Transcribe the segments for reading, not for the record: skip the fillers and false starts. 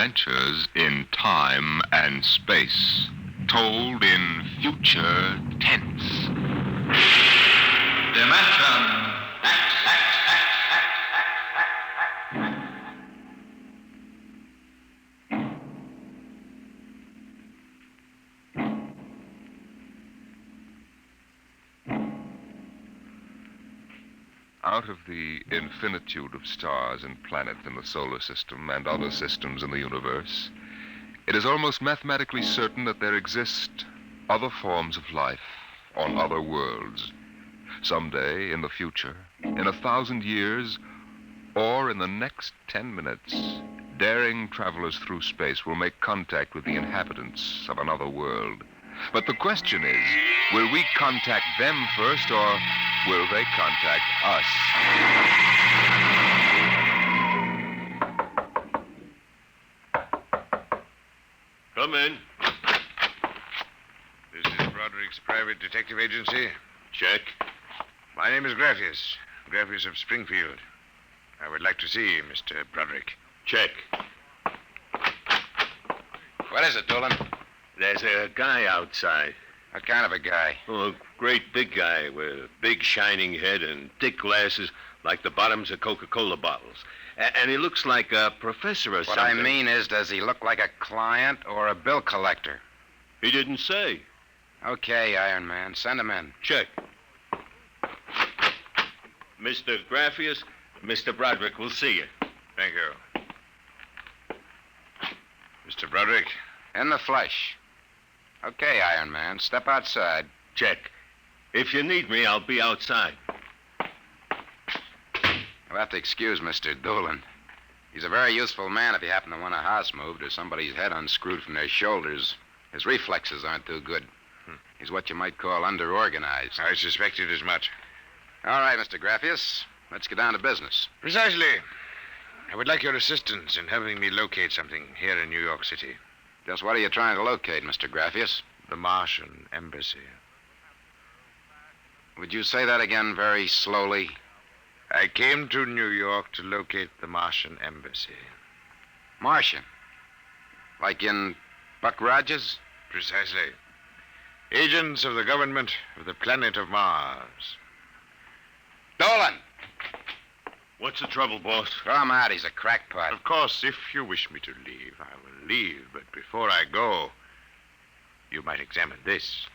adventures in time and space, told in future tense. Dimension X. Out of the infinitude of stars and planets in the solar system and other systems in the universe, it is almost mathematically certain that there exist other forms of life on other worlds. Someday, in the future, in 1,000 years, or in the next 10 minutes, daring travelers through space will make contact with the inhabitants of another world. But the question is, will we contact them first, or will they contact us? Come in. This is Broderick's private detective agency. Check. My name is Graffius of Springfield. I would like to see Mr. Broderick. Check. What is it, Doolan? There's a guy outside. What kind of a guy? Oh, a great big guy with a big shining head and thick glasses like the bottoms of Coca-Cola bottles. And he looks like a professor or something. What I mean is, does he look like a client or a bill collector? He didn't say. Okay, Iron Man. Send him in. Check. Mr. Graffius, Mr. Broderick will see you. Thank you. Mr. Broderick? In the flesh. Okay, Iron Man. Step outside. Check. If you need me, I'll be outside. You'll have to excuse Mr. Doolan. He's a very useful man if you happen to want a house moved or somebody's head unscrewed from their shoulders. His reflexes aren't too good. He's what you might call underorganized. I suspected as much. All right, Mr. Graffius. Let's get down to business. Precisely. I would like your assistance in helping me locate something here in New York City. Just what are you trying to locate, Mr. Graffius? The Martian embassy. Would you say that again very slowly? I came to New York to locate the Martian embassy. Martian? Like in Buck Rogers? Precisely. Agents of the government of the planet of Mars. Doolan! What's the trouble, boss? Throw him out. He's a crackpot. Of course, if you wish me to leave, I will leave. But before I go, you might examine this.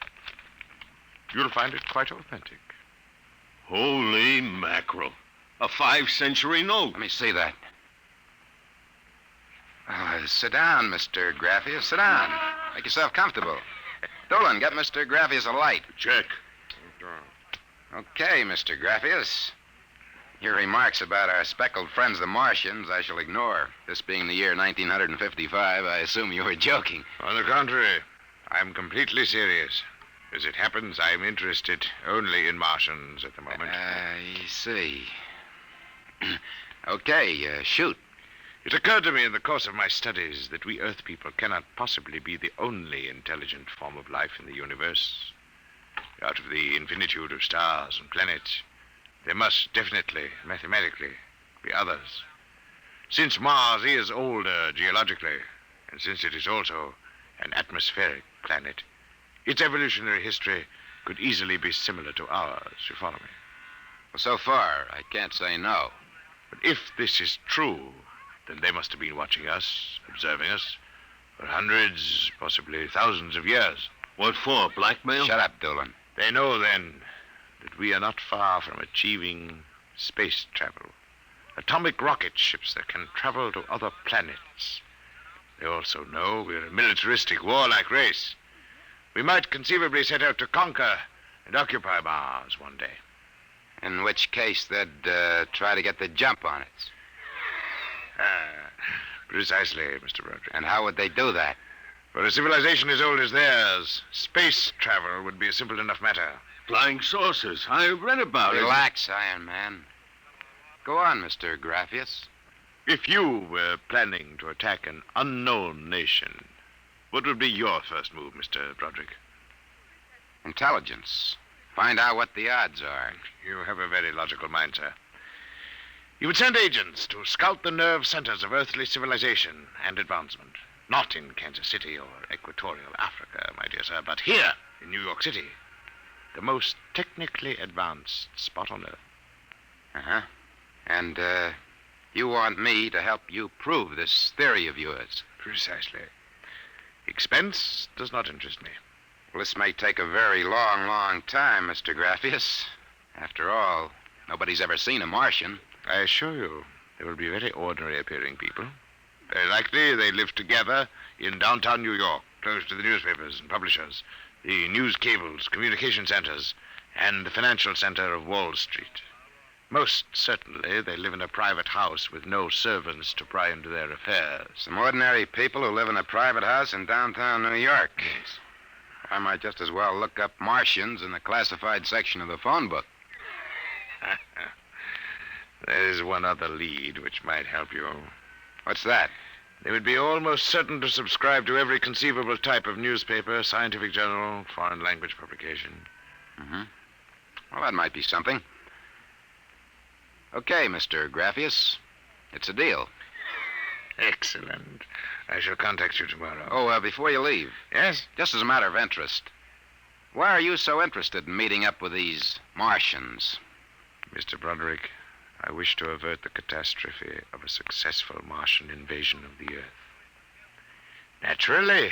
You'll find it quite authentic. Holy mackerel. A 5th-century note. Let me see that. Sit down, Mr. Graffius. Sit down. Make yourself comfortable. Doolan, get Mr. Graffius a light. Check. Okay, Mr. Graffius. Your remarks about our speckled friends, the Martians, I shall ignore. This being the year 1955, I assume you were joking. On the contrary, I'm completely serious. As it happens, I'm interested only in Martians at the moment. I see. Okay, shoot. It occurred to me in the course of my studies that we Earth people cannot possibly be the only intelligent form of life in the universe. Out of the infinitude of stars and planets, there must definitely, mathematically, be others. Since Mars is older geologically, and since it is also an atmospheric planet, its evolutionary history could easily be similar to ours. You follow me? Well, so far, I can't say no. But if this is true, then they must have been watching us, observing us, for hundreds, possibly thousands of years. What for, blackmail? Shut up, Doolan. They know, then, that we are not far from achieving space travel. Atomic rocket ships that can travel to other planets. They also know we're a militaristic, warlike race. We might conceivably set out to conquer and occupy Mars one day. In which case, they'd try to get the jump on it. Precisely, Mr. Broderick. And how would they do that? For a civilization as old as theirs, space travel would be a simple enough matter. Flying saucers. I read about it. Relax, Iron Man. Go on, Mr. Graffius. If you were planning to attack an unknown nation, what would be your first move, Mr. Broderick? Intelligence. Find out what the odds are. You have a very logical mind, sir. You would send agents to scout the nerve centers of earthly civilization and advancement. Not in Kansas City or equatorial Africa, my dear sir, but here in New York City. The most technically advanced spot on Earth. Uh-huh. And, you want me to help you prove this theory of yours? Precisely. Expense does not interest me. Well, this may take a very long, long time, Mr. Graffius. After all, nobody's ever seen a Martian. I assure you, they will be very ordinary-appearing people. Very likely they live together in downtown New York, close to the newspapers and publishers, the news cables, communication centers, and the financial center of Wall Street. Most certainly, they live in a private house with no servants to pry into their affairs. Some ordinary people who live in a private house in downtown New York. Yes. I might just as well look up Martians in the classified section of the phone book. There's one other lead which might help you. What's that? They would be almost certain to subscribe to every conceivable type of newspaper, scientific journal, foreign language publication. Mm-hmm. Well, that might be something. Okay, Mr. Graffius. It's a deal. Excellent. I shall contact you tomorrow. Oh, before you leave. Yes? Just as a matter of interest. Why are you so interested in meeting up with these Martians? Mr. Broderick, I wish to avert the catastrophe of a successful Martian invasion of the Earth. Naturally,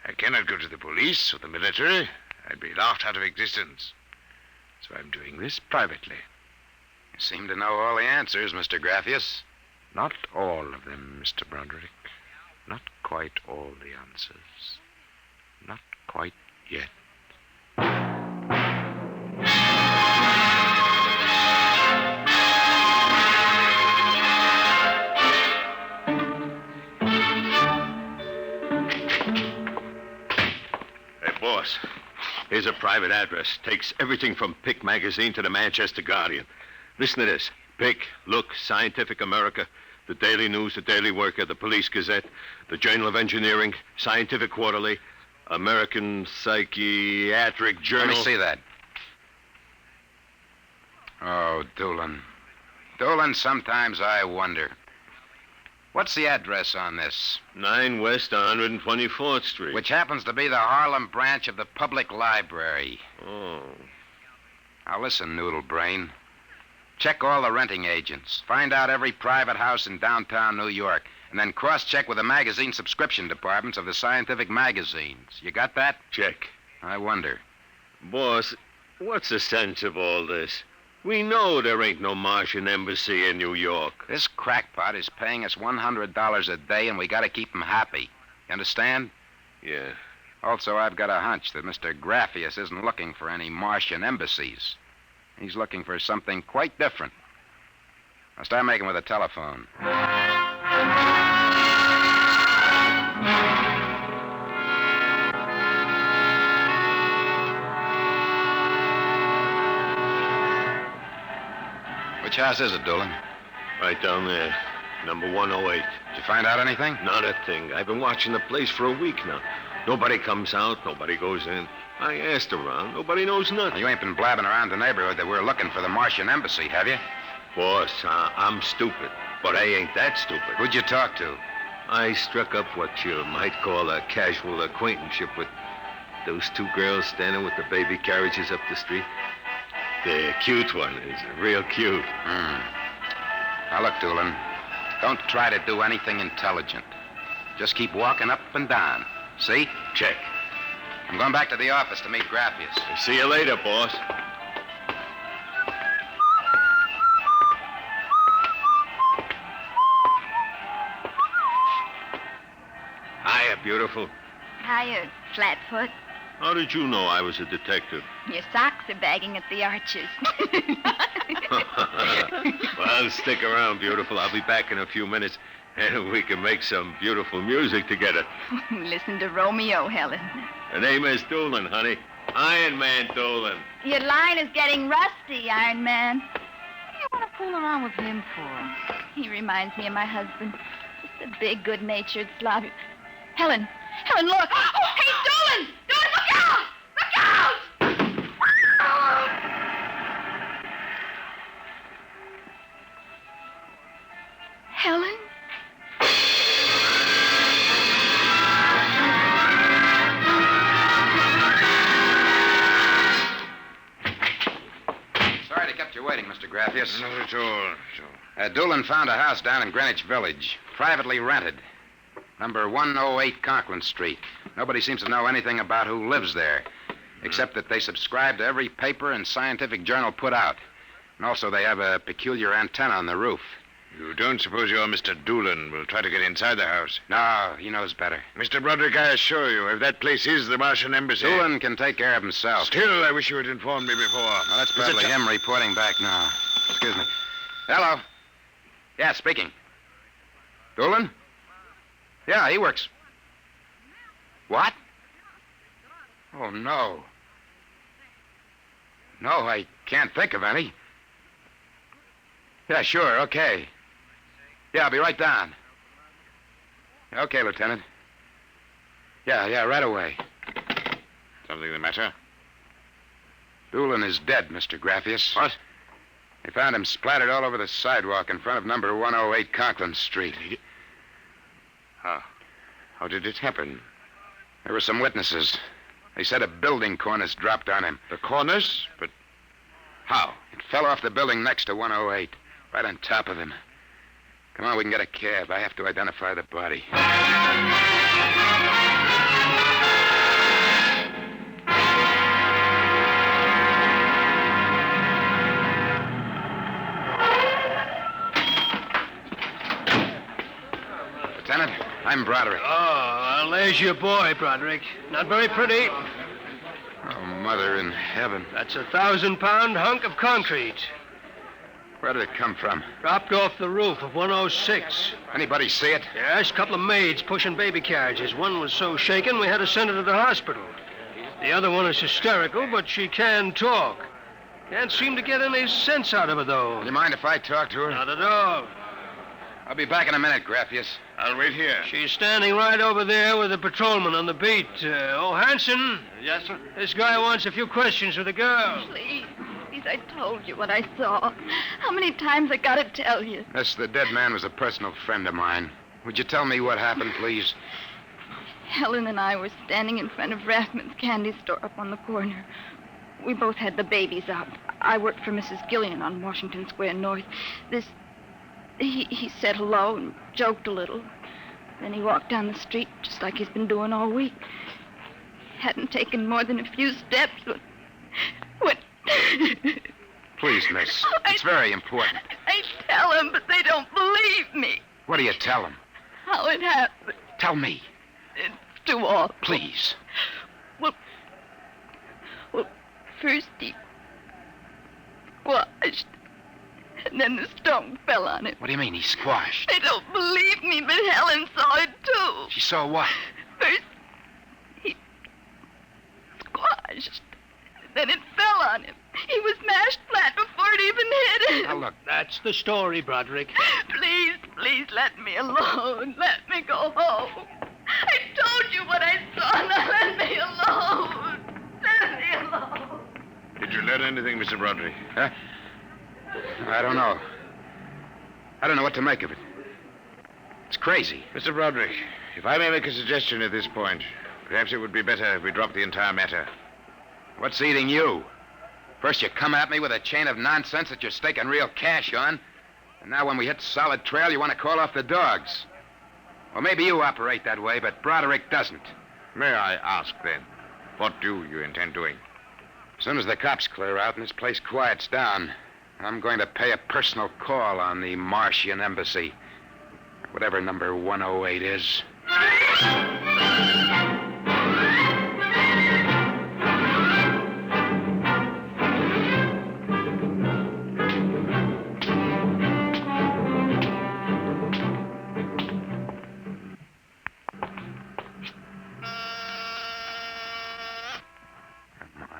I cannot go to the police or the military. I'd be laughed out of existence. So I'm doing this privately. You seem to know all the answers, Mr. Graffius. Not all of them, Mr. Broderick. Not quite all the answers. Not quite yet. Boss, here's a private address. Takes everything from Pick magazine to the Manchester Guardian. Listen to this. Pick, Look, Scientific America, the Daily News, the Daily Worker, the Police Gazette, the Journal of Engineering, Scientific Quarterly, American Psychiatric Journal. Let me see that. Oh, Doolan. Doolan, sometimes I wonder. What's the address on this? 9 West 124th Street. Which happens to be the Harlem branch of the Public Library. Oh. Now listen, Noodle Brain. Check all the renting agents. Find out every private house in downtown New York. And then cross-check with the magazine subscription departments of the scientific magazines. You got that? Check. I wonder. Boss, what's the sense of all this? We know there ain't no Martian embassy in New York. This crackpot is paying us $100 a day, and we got to keep him happy. You understand? Yeah. Also, I've got a hunch that Mr. Graffius isn't looking for any Martian embassies. He's looking for something quite different. Now start making with the telephone. Which house is it, Doolan? Right down there. Number 108. Did you find out anything? Not a thing. I've been watching the place for a week now. Nobody comes out. Nobody goes in. I asked around. Nobody knows nothing. You ain't been blabbing around the neighborhood that we're looking for the Martian embassy, have you? Boss, I'm stupid. But I ain't that stupid. Who'd you talk to? I struck up what you might call a casual acquaintanceship with those 2 girls standing with the baby carriages up the street. The cute one is real cute. Now, look, Doolan, don't try to do anything intelligent. Just keep walking up and down. See? Check. I'm going back to the office to meet Graffius. See you later, boss. Hiya, beautiful. Hiya, Flatfoot. How did you know I was a detective? Your socks are bagging at the arches. Well, stick around, beautiful. I'll be back in a few minutes, and we can make some beautiful music together. Listen to Romeo, Helen. The name is Doolan, honey. Iron Man Doolan. Your line is getting rusty, Iron Man. What do you want to fool around with him for? He reminds me of my husband. Just a big, good-natured slob. Helen, look. Oh, hey, Doolan! Doolan, look out! Look out! Helen? Sorry to kept you waiting, Mr. Graffius. Not at all. Doolan found a house down in Greenwich Village, privately rented. Number 108 Conklin Street. Nobody seems to know anything about who lives there, except that they subscribe to every paper and scientific journal put out. And also they have a peculiar antenna on the roof. You don't suppose your Mr. Doolan will try to get inside the house? No, he knows better. Mr. Broderick, I assure you, if that place is the Martian embassy... Doolan can take care of himself. Still, I wish you had informed me before. Well, that's probably him reporting back now. Excuse me. Hello. Yeah, speaking. Doolan? Yeah, he works. What? Oh, no. No, I can't think of any. Yeah, sure, okay. Yeah, I'll be right down. Okay, Lieutenant. Yeah, right away. Something the matter? Doolan is dead, Mr. Graffius. What? They found him splattered all over the sidewalk in front of number 108 Conklin Street. How did it happen? There were some witnesses. They said a building cornice dropped on him. The cornice? But how? It fell off the building next to 108, right on top of him. Come on, we can get a cab. I have to identify the body. Lieutenant, I'm Broderick. Oh, well, there's your boy, Broderick. Not very pretty. Oh, Mother in heaven. That's a 1,000-pound hunk of concrete. Where did it come from? Dropped off the roof of 106. Anybody see it? Yes, a couple of maids pushing baby carriages. One was so shaken we had to send her to the hospital. The other one is hysterical, but she can talk. Can't seem to get any sense out of her, though. Do you mind if I talk to her? Not at all. I'll be back in a minute, Graffius. I'll wait here. She's standing right over there with the patrolman on the beat. Hanson. Yes, sir? This guy wants a few questions with the girl. Please, I told you what I saw. How many times I gotta tell you? Yes, the dead man was a personal friend of mine. Would you tell me what happened, please? Helen and I were standing in front of Rathman's candy store up on the corner. We both had the babies out. I worked for Mrs. Gillian on Washington Square North. He said hello and joked a little. Then he walked down the street just like he's been doing all week. Hadn't taken more than a few steps when... Please, miss. It's very important. I tell them, but they don't believe me. What do you tell them? How it happened. Tell me. It's too awful. Please. Well, first he squashed, and then the stone fell on him. What do you mean he squashed? They don't believe me, but Helen saw it too. She saw what? First, he squashed, then it fell on him. He was mashed flat before it even hit him. Now, look. That's the story, Broderick. Please, let me alone. Let me go home. I told you what I saw. Now let me alone. Let me alone. Did you learn anything, Mr. Broderick? Huh? I don't know. I don't know what to make of it. It's crazy. Mr. Broderick, if I may make a suggestion at this point, perhaps it would be better if we dropped the entire matter. What's eating you? First you come at me with a chain of nonsense that you're staking real cash on. And now when we hit solid trail, you want to call off the dogs. Well, maybe you operate that way, but Broderick doesn't. May I ask, then, what do you intend doing? As soon as the cops clear out and this place quiets down, I'm going to pay a personal call on the Martian embassy. Whatever number 108 is.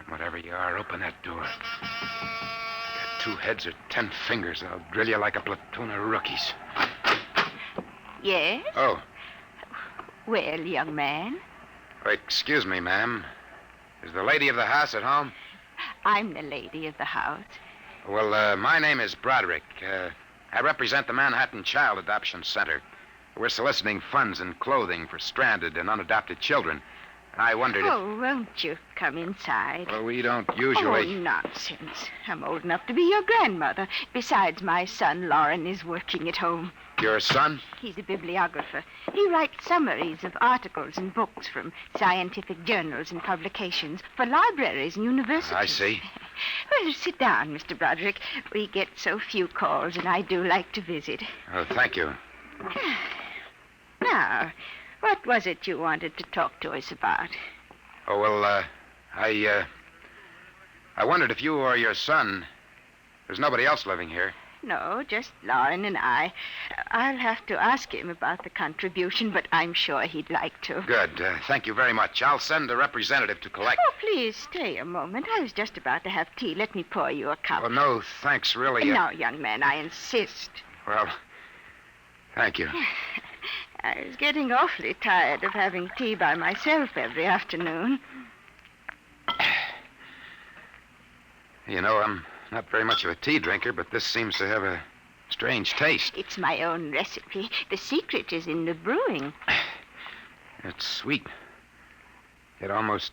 Whatever you are, open that door. Got 2 heads or 10 fingers. I'll drill you like a platoon of rookies. Yes? Oh. Well, young man, Excuse me, ma'am. Is the lady of the house at home? I'm the lady of the house. Well, my name is Broderick. I represent the Manhattan Child Adoption Center. We're soliciting funds and clothing for stranded and unadopted children. I wondered if... Oh, won't you come inside? Well, we don't usually... Oh, nonsense. I'm old enough to be your grandmother. Besides, my son, Lauren, is working at home. Your son? He's a bibliographer. He writes summaries of articles and books from scientific journals and publications for libraries and universities. I see. Well, sit down, Mr. Broderick. We get so few calls, and I do like to visit. Oh, thank you. Now, what was it you wanted to talk to us about? Oh, well, I wondered if you or your son... There's nobody else living here. No, just Lauren and I. I'll have to ask him about the contribution, but I'm sure he'd like to. Good. Thank you very much. I'll send a representative to collect... Oh, please stay a moment. I was just about to have tea. Let me pour you a cup. Well, no, thanks, really. No, young man, I insist. Well, thank you. I was getting awfully tired of having tea by myself every afternoon. You know, I'm not very much of a tea drinker, but this seems to have a strange taste. It's my own recipe. The secret is in the brewing. It's sweet. It almost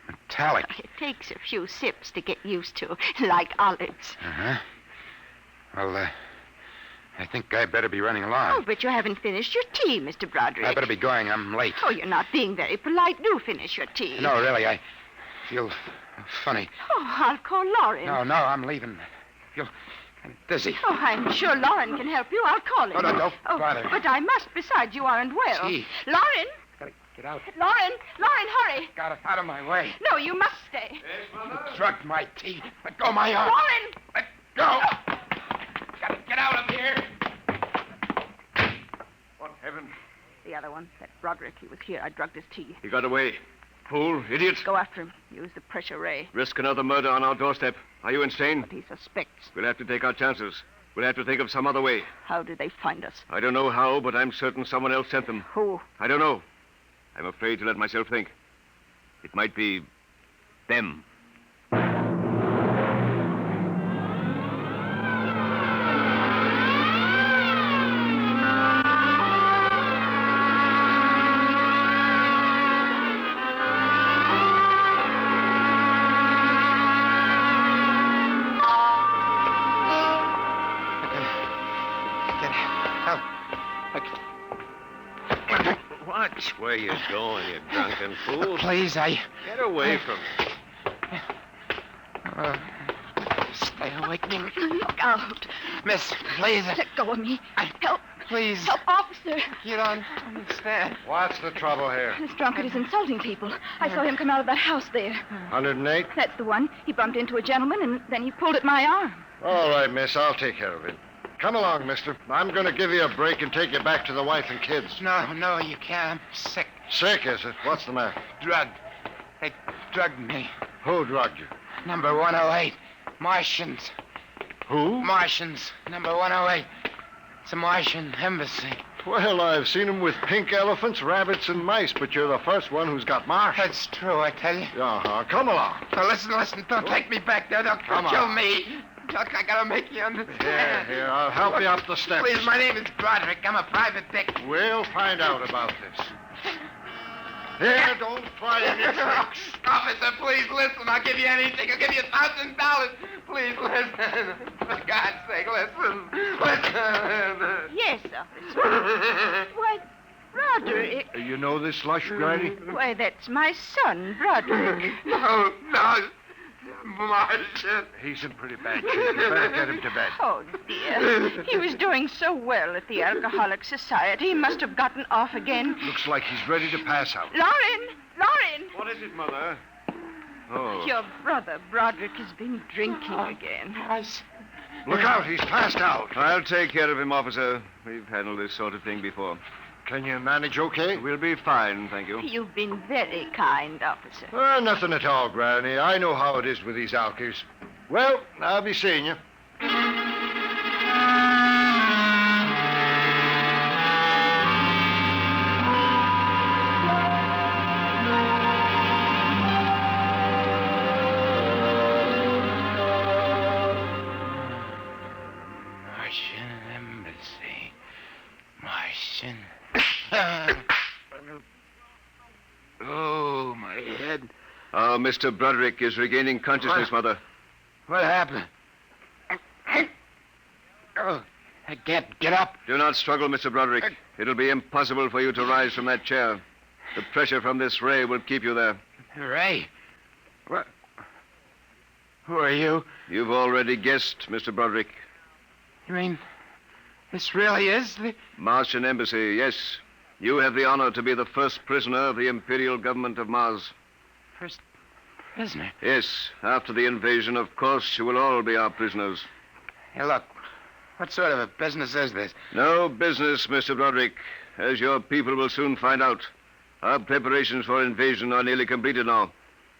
metallic. It takes a few sips to get used to, like olives. Uh-huh. Well, I think I'd better be running along. Oh, but you haven't finished your tea, Mr. Broderick. I better be going. I'm late. Oh, you're not being very polite. Do finish your tea. No, really, I feel funny. Oh, I'll call Lauren. No, I'm leaving. I feel kind of dizzy. Oh, I'm sure Lauren can help you. I'll call him. No, don't bother. But I must. Besides, you aren't well. Tea. Lauren! Gotta get out. Lauren, hurry. Got it out of my way. No, you must stay. Yes, Mother? You drugged my tea. Let go of my arm. Lauren! Let go. Gotta get out of here. What heaven? The other one, that Broderick, he was here. I drugged his tea. He got away. Fool, idiot. Go after him. Use the pressure ray. Risk another murder on our doorstep. Are you insane? What he suspects. We'll have to take our chances. We'll have to think of some other way. How did they find us? I don't know how, but I'm certain someone else sent them. Who? I don't know. I'm afraid to let myself think. It might be them. Watch where you're going, you drunken fool. Please, I... Get away from me. Stay away from me. Look out. Miss, please. Let go of me. Help. Please. Help, officer. You don't understand. What's the trouble here? This drunkard is insulting people. I saw him come out of that house there. 108? That's the one. He bumped into a gentleman, and then he pulled at my arm. All right, miss. I'll take care of it. Come along, mister. I'm going to give you a break and take you back to the wife and kids. No, you can't. I'm sick. Sick, is it? What's the matter? Drugged. They drugged me. Who drugged you? Number 108. Martians. Who? Martians. Number 108. It's a Martian embassy. Well, I've seen them with pink elephants, rabbits, and mice, but you're the first one who's got marsh. That's true, I tell you. Uh-huh. Come along. Now, listen. Don't take me back there. They'll Come kill on. me. Look, I gotta make you understand. Here, I'll help you up the steps. Please, my name is Broderick. I'm a private dick. We'll find out about this. Here, don't try any tricks. Officer, please listen. I'll give you anything. I'll give you $1,000. Please listen. For God's sake, listen. Listen. Yes, officer. Why, Broderick. You know this lush, Granny? Why, that's my son, Broderick. No. Martian. He's in pretty bad shape. You better get him to bed. Oh, dear. He was doing so well at the Alcoholic Society. He must have gotten off again. Looks like he's ready to pass out. Lauren! What is it, Mother? Oh. Your brother, Broderick, has been drinking again. Look out, he's passed out. I'll take care of him, officer. We've handled this sort of thing before. Can you manage okay? We'll be fine, thank you. You've been very kind, officer. Nothing at all, Granny. I know how it is with these alkies. Well, I'll be seeing you. Martian Martian. Oh, my head. Oh, Mr. Broderick is regaining consciousness, Mother. What happened? Oh, I can't get up. Do not struggle, Mr. Broderick. It'll be impossible for you to rise from that chair. The pressure from this ray will keep you there. Ray? What? Who are you? You've already guessed, Mr. Broderick. You mean this really is the... Martian Embassy, yes. You have the honor to be the first prisoner of the Imperial Government of Mars. First prisoner? Yes. After the invasion, of course, you will all be our prisoners. Hey, look. What sort of a business is this? No business, Mr. Broderick. As your people will soon find out. Our preparations for invasion are nearly completed now.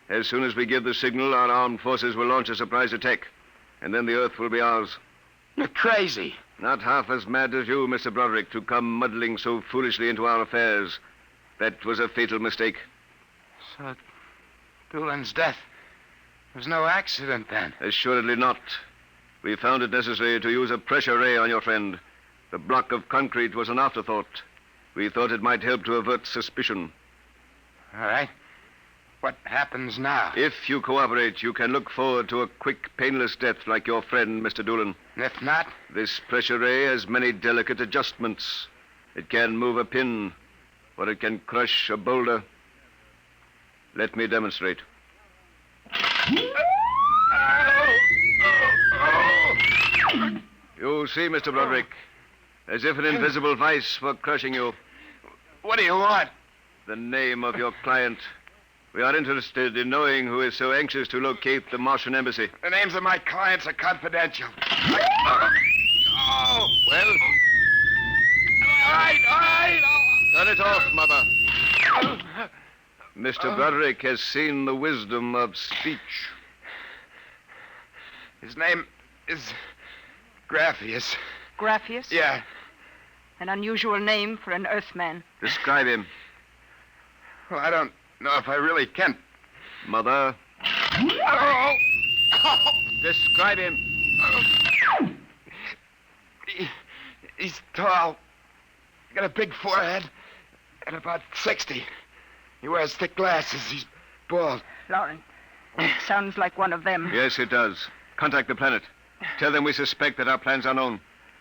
As soon as we give the signal, our armed forces will launch a surprise attack. And then the Earth will be ours. You're crazy. Not half as mad as you, Mr. Broderick, to come muddling so foolishly into our affairs. That was a fatal mistake. So, Doolan's death was no accident, then? Assuredly not. We found it necessary to use a pressure ray on your friend. The block of concrete was an afterthought. We thought it might help to avert suspicion. All right. What happens now? If you cooperate, you can look forward to a quick, painless death like your friend, Mr. Doolan. If not? This pressure ray has many delicate adjustments. It can move a pin, or it can crush a boulder. Let me demonstrate. You see, Mr. Broderick, as if an invisible vice were crushing you. What do you want? The name of your client. We are interested in knowing who is so anxious to locate the Martian Embassy. The names of my clients are confidential. Well? All right. Turn it off, Mother. Mr. Broderick has seen the wisdom of speech. His name is Graphius. Graphius? Yeah. An unusual name for an Earthman. Describe him. Well, I don't know if I really can. Mother. Describe him. He's tall. Got a big forehead. And about 60. He wears thick glasses. He's bald. Lauren, sounds like one of them. Yes, it does. Contact the planet. Tell them we suspect that our plans are known.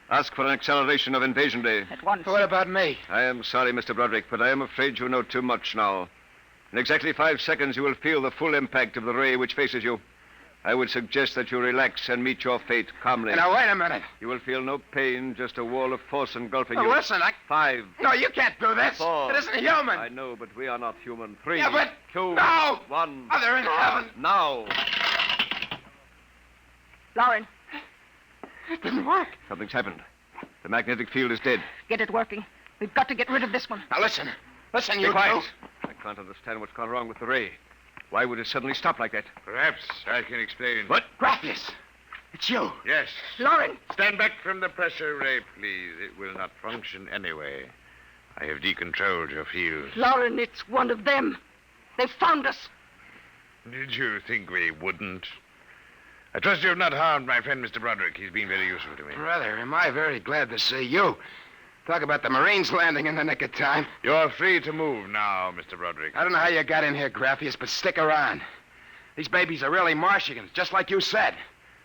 Ask for an acceleration of invasion day. At once. What about me? I am sorry, Mr. Broderick, but I am afraid you know too much now. In exactly 5 seconds, you will feel the full impact of the ray which faces you. I would suggest that you relax and meet your fate calmly. Now, wait a minute. You will feel no pain, just a wall of force engulfing you. Listen, 5. No, you can't do this. 4. It isn't human. I know, but we are not human. 3. Yeah, but... 2. No! 1. Mother in heaven. Now. Lauren, It didn't work. Something's happened. The magnetic field is dead. get it working. We've got to get rid of this one. Now, listen. Listen, you Be quiet. two. I can't understand what's gone wrong with the ray. Why would it suddenly stop like that? Perhaps I can explain. What? Graphius. It's you. Yes. Lauren! Stand back from the pressure ray, please. It will not function anyway. I have decontrolled your field. Lauren, it's one of them. They've found us. Did you think we wouldn't? I trust you have not harmed my friend, Mr. Broderick. He's been very useful to me. Brother, am I very glad to see you. Talk about the Marines landing in the nick of time. You're free to move now, Mr. Broderick. I don't know how you got in here, Graphius, but stick around. These babies are really Martians, just like you said.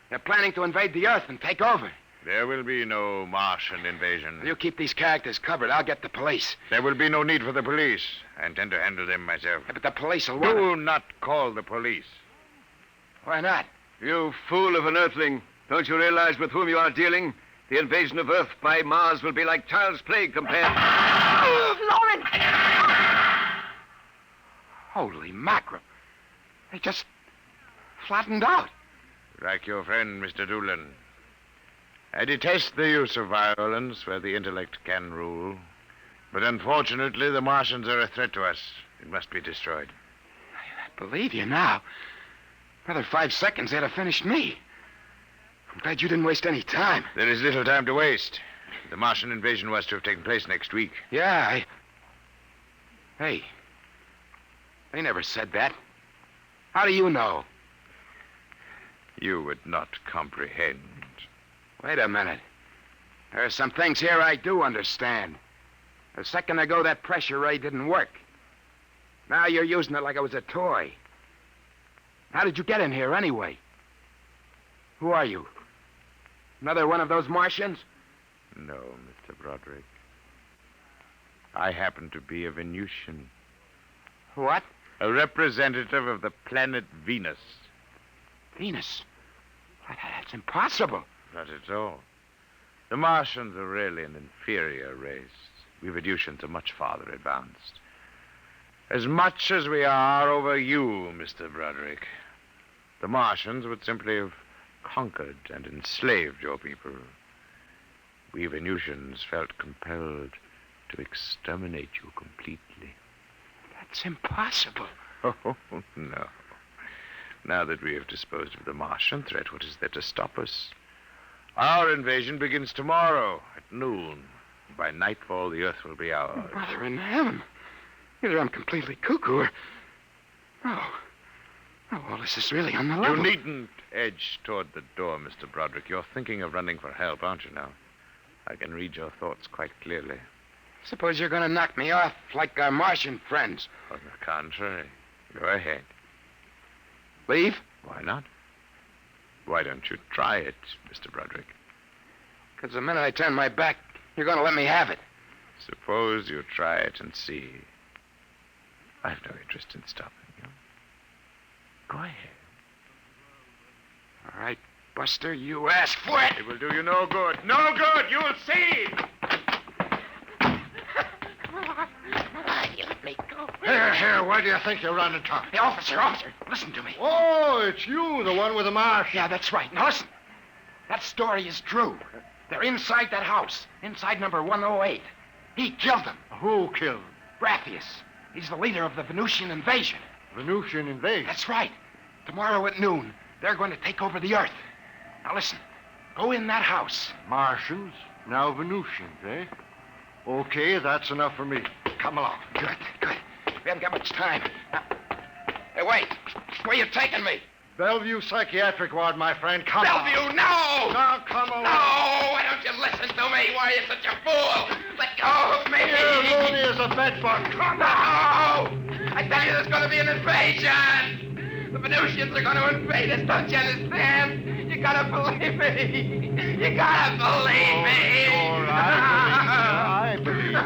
They're planning to invade the Earth and take over. There will be no Martian invasion. You keep these characters covered. I'll get the police. There will be no need for the police. I intend to handle them myself. Yeah, but the police will want Do not call the police. Why not? You fool of an Earthling. Don't you realize with whom you are dealing? The invasion of Earth by Mars will be like child's play compared... Lauren! Holy mackerel. They just flattened out. Like your friend, Mr. Doolan. I detest the use of violence where the intellect can rule. But unfortunately, the Martians are a threat to us. It must be destroyed. I believe you now. Another 5 seconds, they'd have finished me. I'm glad you didn't waste any time. There is little time to waste. The Martian invasion was to have taken place next week. Yeah, Hey, they never said that. How do you know? You would not comprehend. Wait a minute. There are some things here I do understand. A second ago, that pressure ray didn't work. Now you're using it like it was a toy. How did you get in here, anyway? Who are you? Another one of those Martians? No, Mr. Broderick. I happen to be a Venusian. What? A representative of the planet Venus. Venus? That's impossible. Not at all. The Martians are really an inferior race. We Venusians are much farther advanced. As much as we are over you, Mr. Broderick. The Martians would simply have conquered and enslaved your people. We Venusians felt compelled to exterminate you completely. That's impossible. Oh, no. Now that we have disposed of the Martian threat, what is there to stop us? Our invasion begins tomorrow at noon. By nightfall, the Earth will be ours. Brother in heaven. Either I'm completely cuckoo or... Oh, well, this is really on the level. You needn't edge toward the door, Mr. Broderick. You're thinking of running for help, aren't you now? I can read your thoughts quite clearly. Suppose you're going to knock me off like our Martian friends. On the contrary. Go ahead. Leave? Why not? Why don't you try it, Mr. Broderick? Because the minute I turn my back, you're going to let me have it. Suppose you try it and see. I've no interest in stopping you. Go ahead. All right, Buster, you asked for it. It will do you no good. No good! You'll see! You let me go. Here, where do you think you're running to? Hey, officer, listen to me. Oh, it's you, the one with the marsh. Yeah, that's right. Now, listen. That story is true. They're inside that house, inside number 108. He killed them. Who killed him? Brathius. He's the leader of the Venusian invasion. Venusian invasion? That's right. Tomorrow at noon, they're going to take over the Earth. Now, listen. Go in that house. Martians, now Venusians, eh? Okay, that's enough for me. Come along. Good. We haven't got much time. Now, hey, wait. Where you taking me? Bellevue Psychiatric Ward, my friend. Come on. Bellevue, no! Now, come along. No! Why don't you listen to me? Why are you such a fool? Let go of me! Here, loony as a bedbug. Come on. No! I tell you, there's going to be an invasion! The Venusians are going to invade us, don't you understand? You gotta believe me! You gotta believe me! All right. I believe you.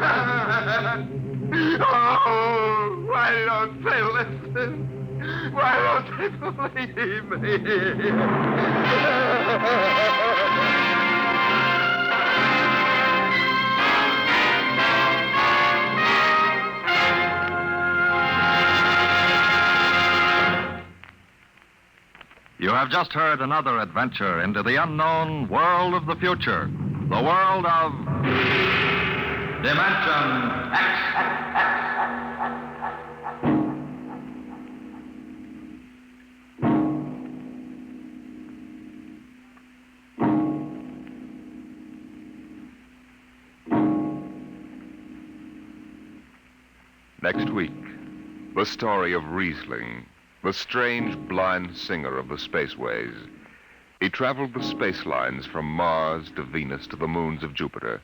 Oh, why don't they listen? Why don't they believe me? You have just heard another adventure into the unknown world of the future, the world of Dimension X. Next week, the story of Riesling, the strange blind singer of the spaceways. He traveled the space lines from Mars to Venus to the moons of Jupiter.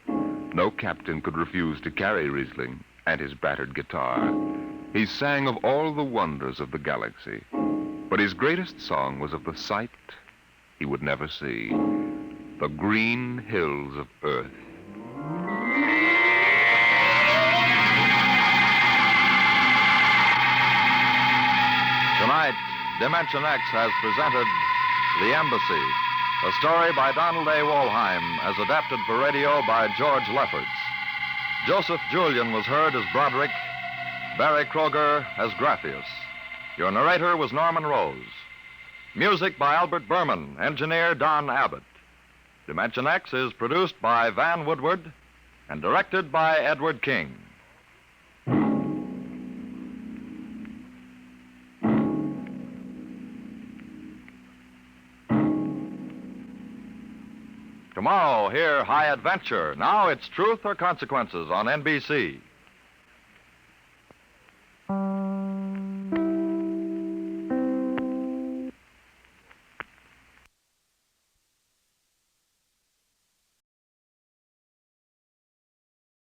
No captain could refuse to carry Riesling and his battered guitar. He sang of all the wonders of the galaxy, but his greatest song was of the sight he would never see, the green hills of Earth. Tonight, Dimension X has presented The Embassy, a story by Donald A. Wollheim, as adapted for radio by George Lefferts. Joseph Julian was heard as Broderick, Barry Kroger as Graphius. Your narrator was Norman Rose. Music by Albert Berman, engineer Don Abbott. Dimension X is produced by Van Woodward and directed by Edward King. Tomorrow, hear High Adventure. Now it's Truth or Consequences on NBC.